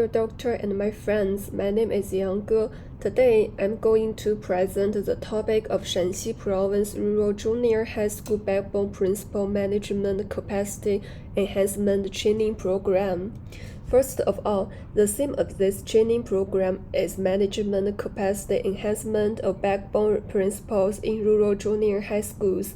Dear doctor and my friends, my name is Yang Ge. Today, I'm going to present the topic of Shaanxi Province Rural Junior High School Backbone Principal Management Capacity Enhancement Training Program. First of all, the theme of this training program is Management Capacity Enhancement of Backbone Principals in Rural Junior High Schools.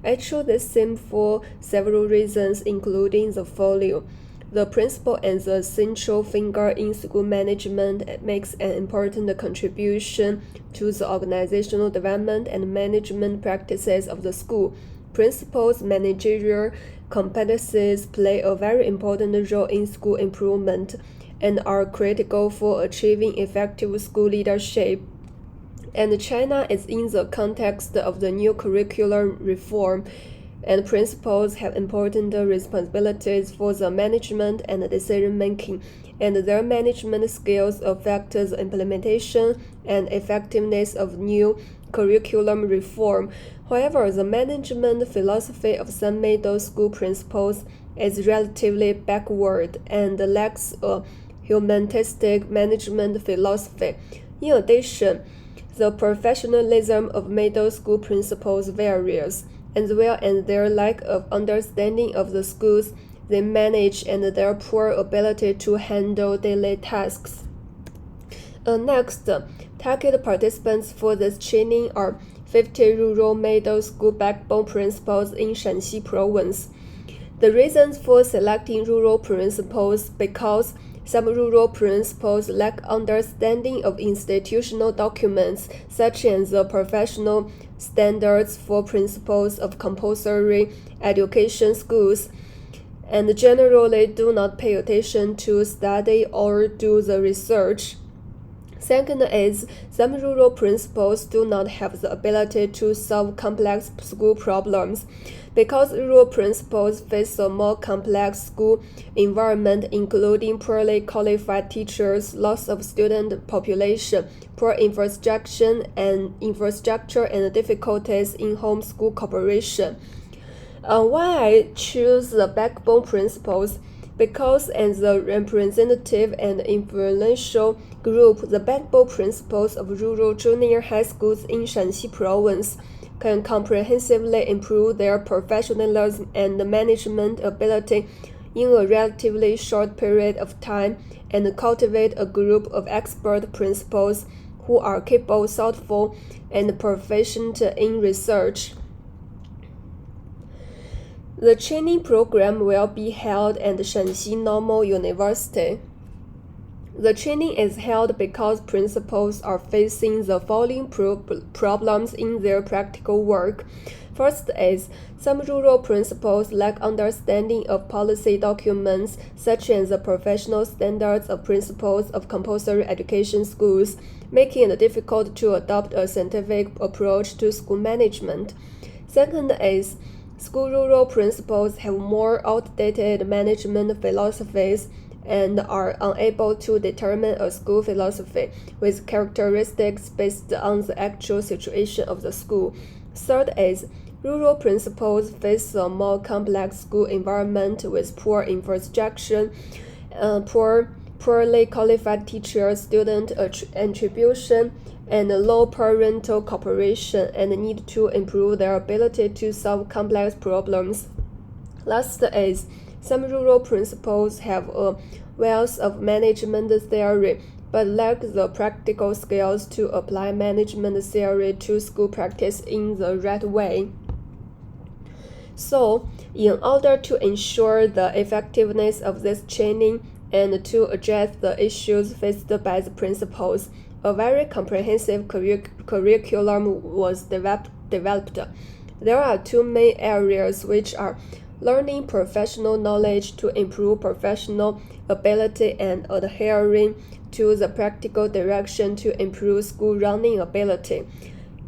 I chose this theme for several reasons, including the following. The principal and the central figure in school management makes an important contribution to the organizational development and management practices of the school. Principals' managerial competencies play a very important role in school improvement and are critical for achieving effective school leadership. And China is in the context of the new curriculum reform, and principals have important responsibilities for the management and decision-making, and their management skills affect the implementation and effectiveness of new curriculum reform. However, the management philosophy of some middle school principals is relatively backward and lacks a humanistic management philosophy. In addition, the professionalism of middle school principals varies, as well as their lack of understanding of the schools they manage and their poor ability to handle daily tasks. Next, target participants for this training are 50 rural middle school backbone principals in Shaanxi Province. The reasons for selecting rural principals because some rural principals lack understanding of institutional documents, such as the professional standards for principals of compulsory education schools, and generally do not pay attention to study or do the research. Second is, some rural principals do not have the ability to solve complex school problems. Because rural principals face a more complex school environment, including poorly qualified teachers, loss of student population, poor infrastructure, and difficulties in homeschool cooperation. Why I choose the backbone principals? Because as a representative and influential group, the backbone principals of rural junior high schools in Shaanxi Province can comprehensively improve their professionalism and management ability in a relatively short period of time and cultivate a group of expert principals who are capable, thoughtful, and proficient in research. The training program will be held at Shaanxi Normal University. The training is held because principals are facing the following problems in their practical work. First is, some rural principals lack understanding of policy documents, such as the professional standards of principals of compulsory education schools, making it difficult to adopt a scientific approach to school management. Second is, school rural principals have more outdated management philosophies and are unable to determine a school philosophy with characteristics based on the actual situation of the school. Third is, rural principals face a more complex school environment with poor infrastructure, poorly qualified teachers, student attribution, and low parental cooperation, and need to improve their ability to solve complex problems. Last is, some rural principals have a wealth of management theory, but lack the practical skills to apply management theory to school practice in the right way. So, in order to ensure the effectiveness of this training and to address the issues faced by the principals, a very comprehensive curriculum was developed. There are two main areas, which are learning professional knowledge to improve professional ability and adhering to the practical direction to improve school running ability.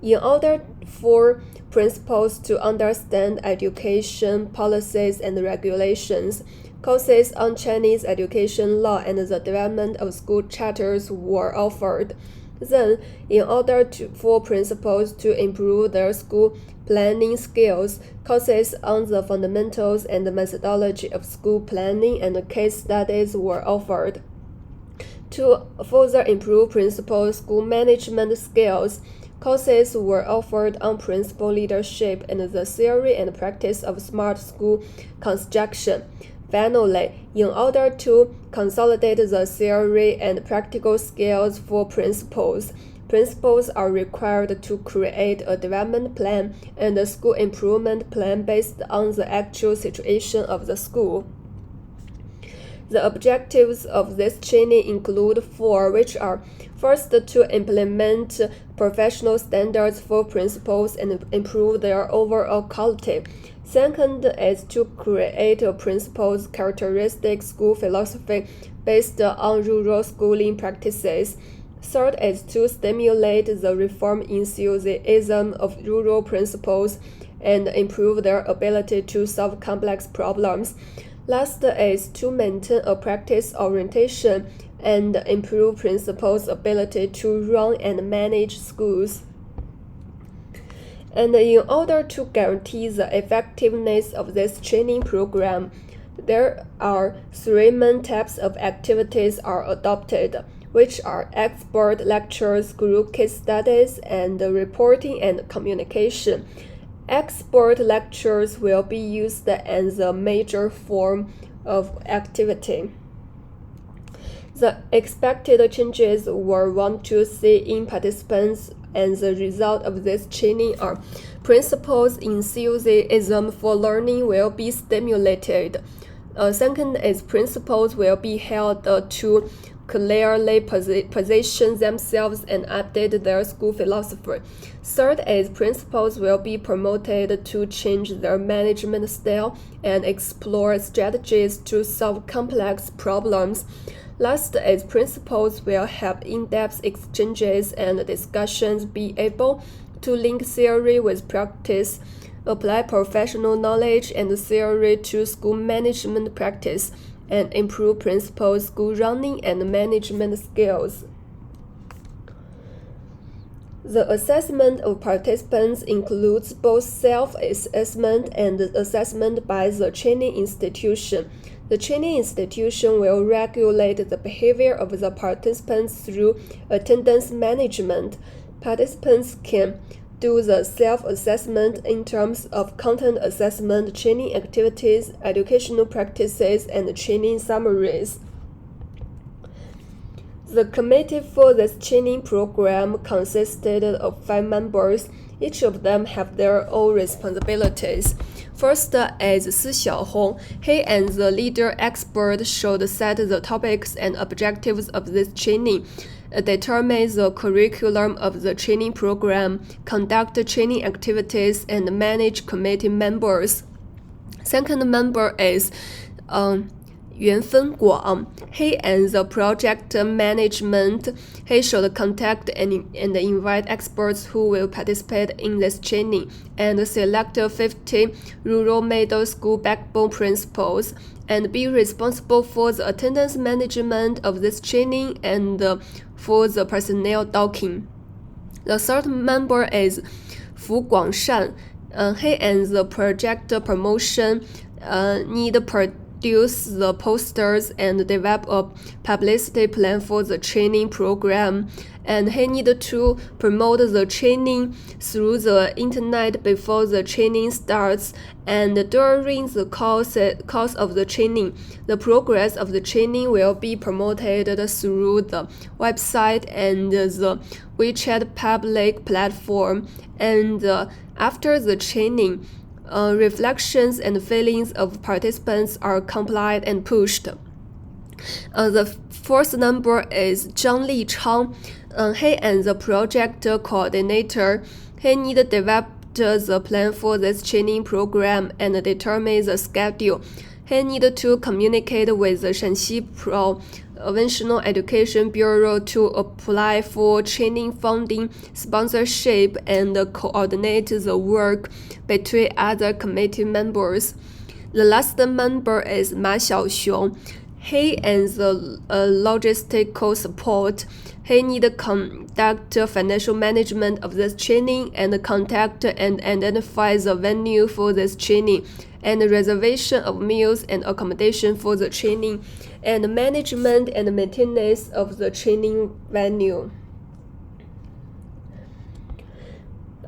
In order for principals to understand education policies and regulations, courses on Chinese education law and the development of school charters were offered. Then, in order for principals to improve their school planning skills, courses on the fundamentals and methodology of school planning and case studies were offered. to further improve principal school management skills, courses were offered on principal leadership and the theory and practice of smart school construction. Finally, in order to consolidate the theory and practical skills for principals, principals are required to create a development plan and a school improvement plan based on the actual situation of the school. The objectives of this training include four, which are: first, to implement professional standards for principals and improve their overall quality. Second is to create a principal's characteristic school philosophy based on rural schooling practices. Third is to stimulate the reform enthusiasm of rural principals and improve their ability to solve complex problems. Last is to maintain a practice orientation and improve principals' ability to run and manage schools. And in order to guarantee the effectiveness of this training program, there are three main types of activities are adopted, which are expert lectures, group case studies, and reporting and communication. Expert lectures will be used as a major form of activity. The expected changes we want to see in participants and the result of this training are: principals' enthusiasm for learning will be stimulated. Second is principals will be held to clearly position themselves and update their school philosophy. Third is principals will be promoted to change their management style and explore strategies to solve complex problems. Last is principals will have in-depth exchanges and discussions, be able to link theory with practice, apply professional knowledge and theory to school management practice, and improve principals' school running and management skills. The assessment of participants includes both self-assessment and assessment by the training institution. The training institution will regulate the behavior of the participants through attendance management. Participants can do the self-assessment in terms of content assessment, training activities, educational practices, and training summaries. The committee for this training program consisted of 5 members. Each of them have their own responsibilities. First is Si Xiaohong. He and the leader expert should set the topics and objectives of this training, determine the curriculum of the training program, conduct training activities, and manage committee members. Second member is Yuan Fenguang. He and the project management. He should contact and invite experts who will participate in this training and select 50 rural middle school backbone principals and be responsible for the attendance management of this training and for the personnel docking. The third member is Fu Guangshan. He and the project promotion need produce the posters and develop a publicity plan for the training program, and he needed to promote the training through the internet before the training starts and during the course of the training. The progress of the training will be promoted through the website and the WeChat public platform, and after the training, reflections and feelings of participants are compiled and pushed. The fourth number is Zhang Lichang. He and the project coordinator. He needed to develop the plan for this training program and determine the schedule. He needed to communicate with the Shaanxi Provincial Education Bureau to apply for training funding, sponsorship, and coordinate the work between other committee members. The last member is Ma Xiaoxiong. He and the logistical support. He need to conduct financial management of this training and contact and identify the venue for this training and reservation of meals and accommodation for the training and management and maintenance of the training venue.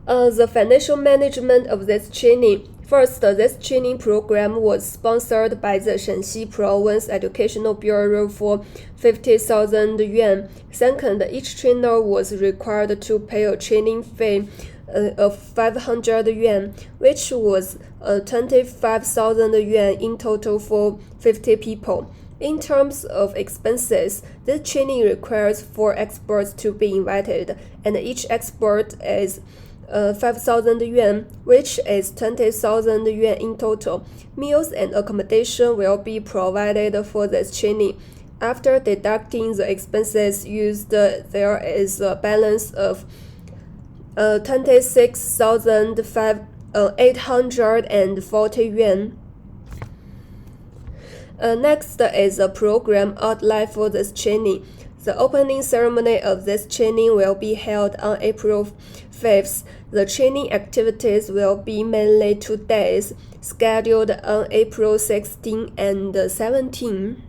The financial management of this training. First, this training program was sponsored by the Shaanxi Province Educational Bureau for 50,000 yuan. Second, each trainer was required to pay a training fee of 500 yuan, which was 25,000 yuan in total for 50 people. In terms of expenses, this training requires 4 experts to be invited, and each expert is 5,000 yuan, which is 20,000 yuan in total. Meals and accommodation will be provided for this training. After deducting the expenses used, there is a balance of 26,840 yuan. Next is a program outline for this training. The opening ceremony of this training will be held on April 5th. The training activities will be mainly 2 days, scheduled on April 16 and 17.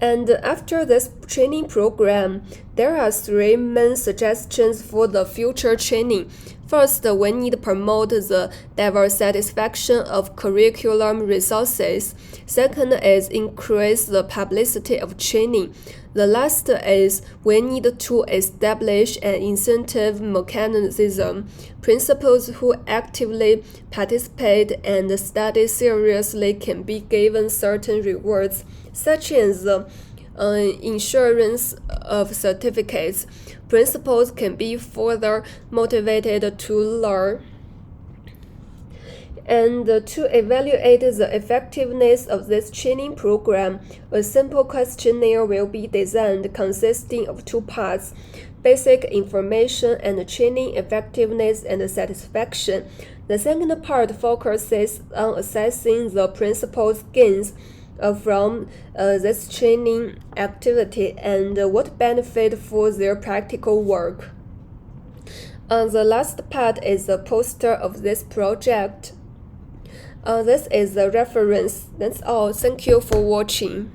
And after this training program, there are 3 main suggestions for the future training. First, we need to promote the diverse satisfaction of curriculum resources. Second is increase the publicity of training. The last is we need to establish an incentive mechanism. Principals who actively participate and study seriously can be given certain rewards, such as insurance of certificates. Principals can be further motivated to learn. And to evaluate the effectiveness of this training program, a simple questionnaire will be designed consisting of 2 parts: basic information and training effectiveness and satisfaction. The second part focuses on assessing the principal's gains from this training activity and what benefit for their practical work. The last part is a poster of this project. This is the reference. That's all. Thank you for watching.